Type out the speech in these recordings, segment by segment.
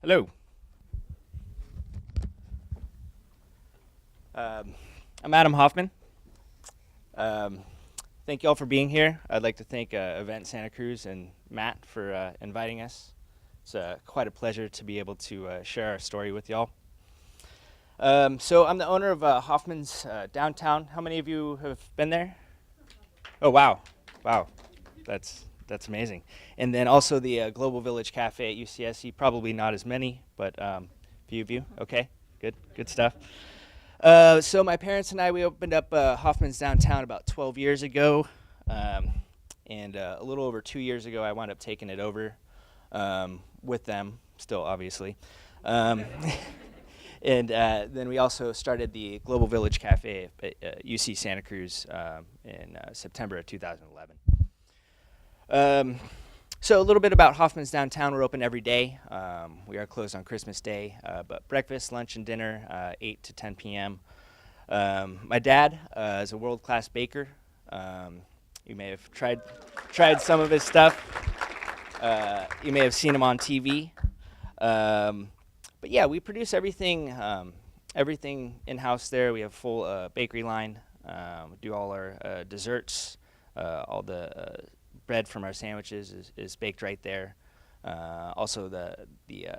Hello. I'm Adam Hoffman. Um, Thank you all for being here. I'd like to thank Event Santa Cruz and Matt for inviting us. It's quite a pleasure to be able to share our story with y'all. So I'm the owner of Hoffman's downtown. How many of you have been there? Oh wow, wow, that's amazing. And then also the Global Village Cafe at UCSC. Probably not as many, but a few of you. Okay, good stuff. So my parents and I, we opened up Hoffman's downtown about 12 years ago, um, and a little over 2 years ago, I wound up taking it over with them, still obviously, um, and then we also started the Global Village Cafe at UC Santa Cruz in September of 2011. Um, so a little bit about Hoffman's downtown. We're open every day. We are closed on Christmas Day, but breakfast, lunch, and dinner 8 to 10 p.m. My dad is a world-class baker. You may have tried some of his stuff. You may have seen him on TV. But yeah, we produce everything in-house there. We have a full bakery line. We do all our desserts, all the bread from our sandwiches is baked right there. Also, the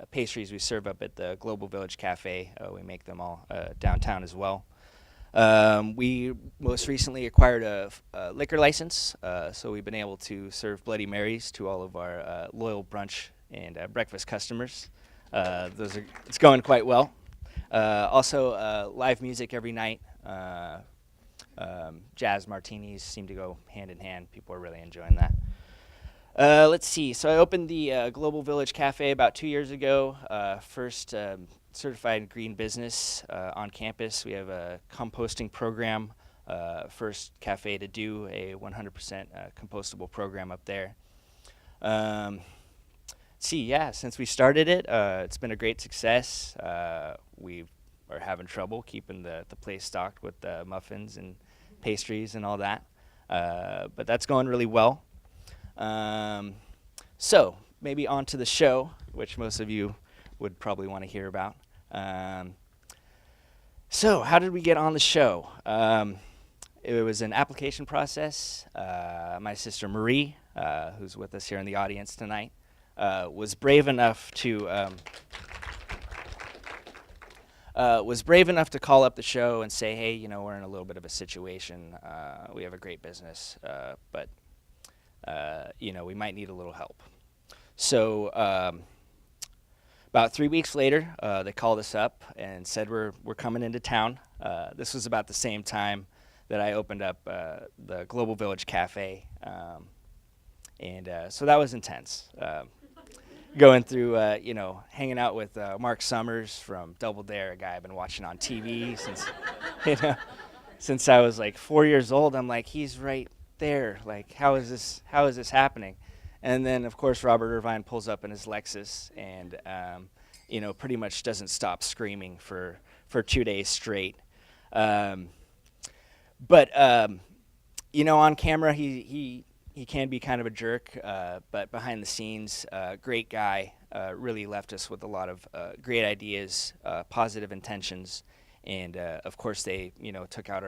pastries we serve up at the Global Village Cafe, we make them all downtown as well. We most recently acquired a liquor license, so we've been able to serve Bloody Marys to all of our loyal brunch and breakfast customers. It's going quite well. Also, live music every night. Jazz martinis seem to go hand in hand. People are really enjoying that. Let's see. So I opened the Global Village Cafe about 2 years ago. First certified green business on campus. We have a composting program. First cafe to do a 100% compostable program up there. Since we started it, it's been a great success. We are having trouble keeping the place stocked with muffins and pastries and all that. But that's going really well. So maybe on to the show, which most of you would probably want to hear about. So how did we get on the show? It was an application process. My sister Marie, who's with us here in the audience tonight, was brave enough to call up the show and say, hey, we're in a little bit of a situation. We have a great business, but we might need a little help. So about 3 weeks later, they called us up and said we're coming into town. This was about the same time that I opened up the Global Village Cafe, and so that was intense. Going through, hanging out with Mark Summers from Double Dare, a guy I've been watching on TV since I was like 4 years old. I'm like, he's right there. Like, how is this happening? And then, of course, Robert Irvine pulls up in his Lexus and, pretty much doesn't stop screaming for 2 days straight. But on camera, he can be kind of a jerk, but behind the scenes, great guy, really left us with a lot of great ideas, positive intentions. And, of course, they, took out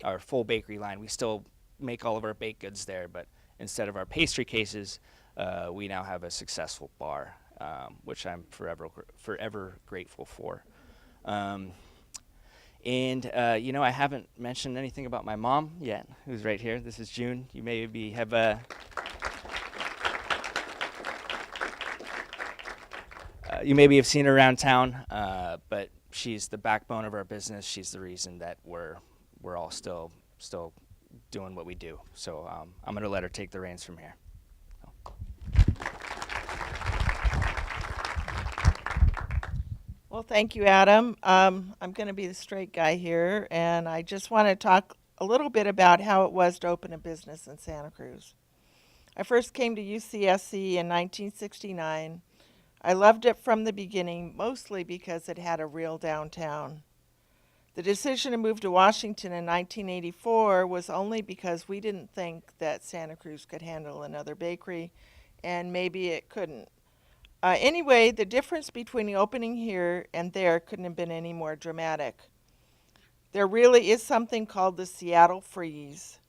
our full bakery line. We still make all of our baked goods there, but instead of our pastry cases, we now have a successful bar, which I'm forever grateful for. I haven't mentioned anything about my mom yet, who's right here. This is June. You maybe have seen her around town, but she's the backbone of our business. She's the reason that we're all still doing what we do. So I'm going to let her take the reins from here. Well, thank you, Adam. I'm going to be the straight guy here, and I just want to talk a little bit about how it was to open a business in Santa Cruz. I first came to UCSC in 1969. I loved it from the beginning, mostly because it had a real downtown. The decision to move to Washington in 1984 was only because we didn't think that Santa Cruz could handle another bakery, and maybe it couldn't. Anyway, the difference between the opening here and there couldn't have been any more dramatic. There really is something called the Seattle freeze,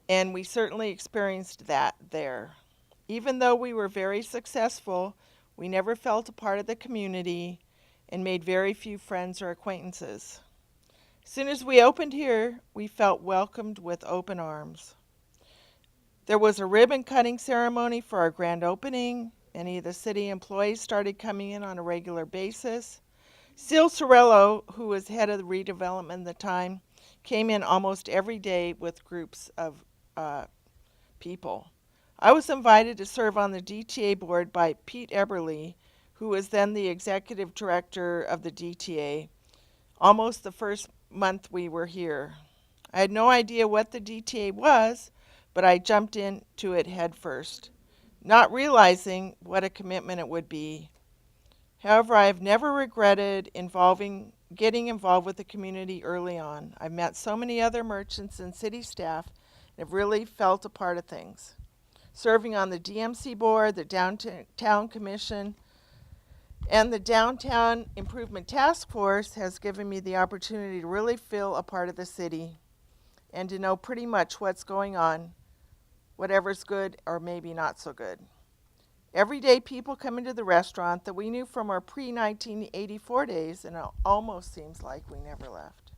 and we certainly experienced that there. Even though we were very successful, we never felt a part of the community and made very few friends or acquaintances. As soon as we opened here, we felt welcomed with open arms. There was a ribbon cutting ceremony for our grand opening. Many of the city employees started coming in on a regular basis. Sil Sorello, who was head of the redevelopment at the time, came in almost every day with groups of people. I was invited to serve on the DTA board by Pete Eberly, who was then the executive director of the DTA, almost the first month we were here. I had no idea what the DTA was, but I jumped into it head first, not realizing what a commitment it would be. However, I have never regretted getting involved with the community early on. I've met so many other merchants and city staff and have really felt a part of things. Serving on the DMC board, the Downtown Commission, and the Downtown Improvement Task Force has given me the opportunity to really feel a part of the city and to know pretty much what's going on, whatever's good or maybe not so good. Every day people come into the restaurant that we knew from our pre-1984 days, and it almost seems like we never left.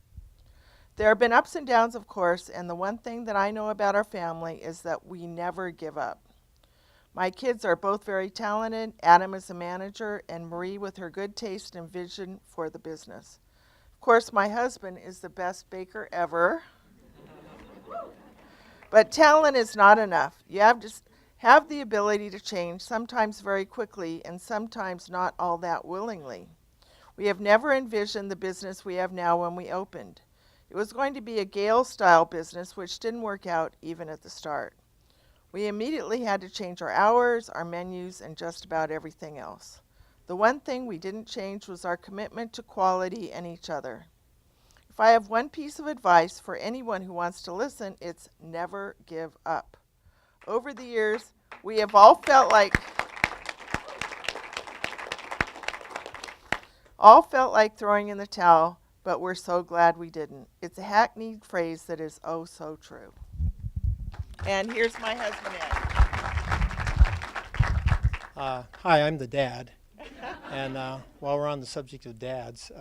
There have been ups and downs, of course, and the one thing that I know about our family is that we never give up. My kids are both very talented. Adam is a manager, and Marie with her good taste and vision for the business. Of course, my husband is the best baker ever. But talent is not enough. You have to have the ability to change, sometimes very quickly, and sometimes not all that willingly. We have never envisioned the business we have now when we opened. It was going to be a Gale-style business, which didn't work out even at the start. We immediately had to change our hours, our menus, and just about everything else. The one thing we didn't change was our commitment to quality and each other. If I have one piece of advice for anyone who wants to listen, it's never give up. Over the years, we have all felt like throwing in the towel, but we're so glad we didn't. It's a hackneyed phrase that is oh so true. And here's my husband, Ed. Hi, I'm the dad. And while we're on the subject of dads,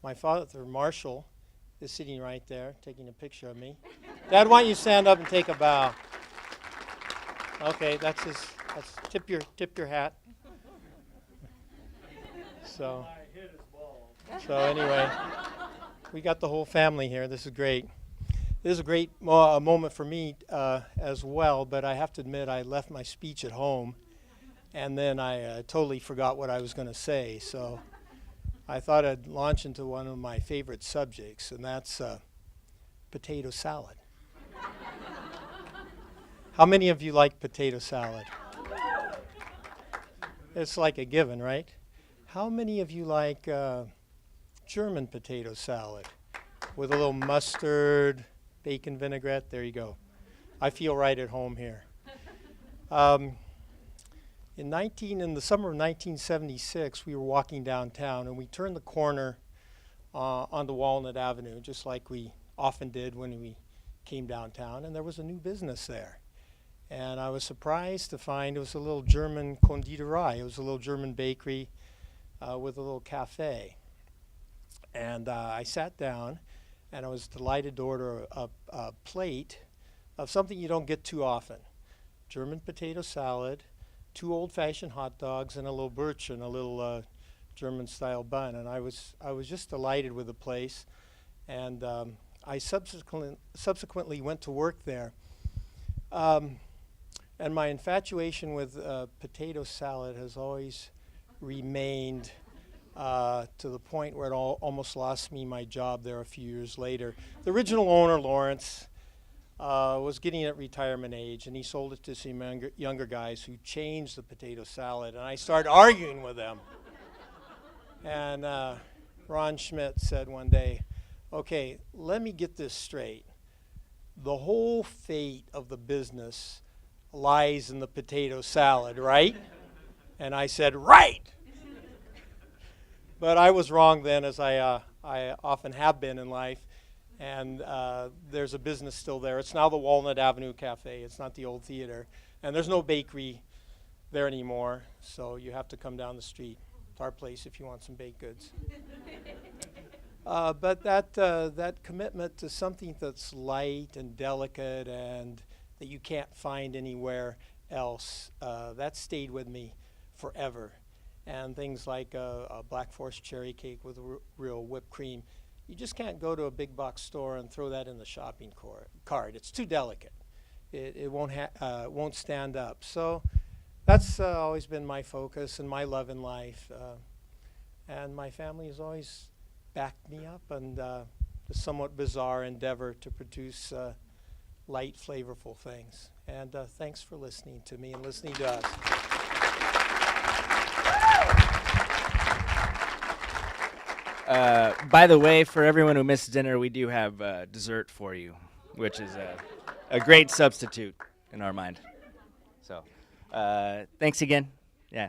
my father, Marshall, is sitting right there taking a picture of me. Dad, why don't you stand up and take a bow? Okay, that's tip your hat. So anyway, we got the whole family here. This is great. This is a great moment for me as well, but I have to admit I left my speech at home, and then I totally forgot what I was going to say. So I thought I'd launch into one of my favorite subjects, and that's potato salad. How many of you like potato salad? It's like a given, right? How many of you like German potato salad with a little mustard, bacon vinaigrette? There you go. I feel right at home here. In the summer of 1976, we were walking downtown, and we turned the corner onto Walnut Avenue, just like we often did when we came downtown, and there was a new business there. And I was surprised to find it was a little German Konditorei. It was a little German bakery with a little cafe. And I sat down, and I was delighted to order a plate of something you don't get too often. German potato salad, 2 old-fashioned hot dogs, and a little birch and a little German-style bun. And I was just delighted with the place. And I subsequently went to work there. And my infatuation with potato salad has always remained to the point where it almost lost me my job there a few years later. The original owner, Lawrence, was getting at retirement age, and he sold it to some younger guys who changed the potato salad, and I started arguing with them. And Ron Schmidt said one day, okay, let me get this straight. The whole fate of the business lies in the potato salad, right? And I said, right! But I was wrong then, as I often have been in life. And there's a business still there. It's now the Walnut Avenue Cafe. It's not the old theater. And there's no bakery there anymore, so you have to come down the street to our place if you want some baked goods. But that commitment to something that's light and delicate and that you can't find anywhere else, that stayed with me forever. And things like a Black Forest cherry cake with real whipped cream, you just can't go to a big box store and throw that in the shopping cart. It's too delicate. It won't stand up. So that's always been my focus and my love in life. And my family has always backed me up, and the somewhat bizarre endeavor to produce light, flavorful things. And thanks for listening to me and listening to us. By the way, for everyone who missed dinner, we do have dessert for you, which is a great substitute in our mind. So, thanks again. Yeah.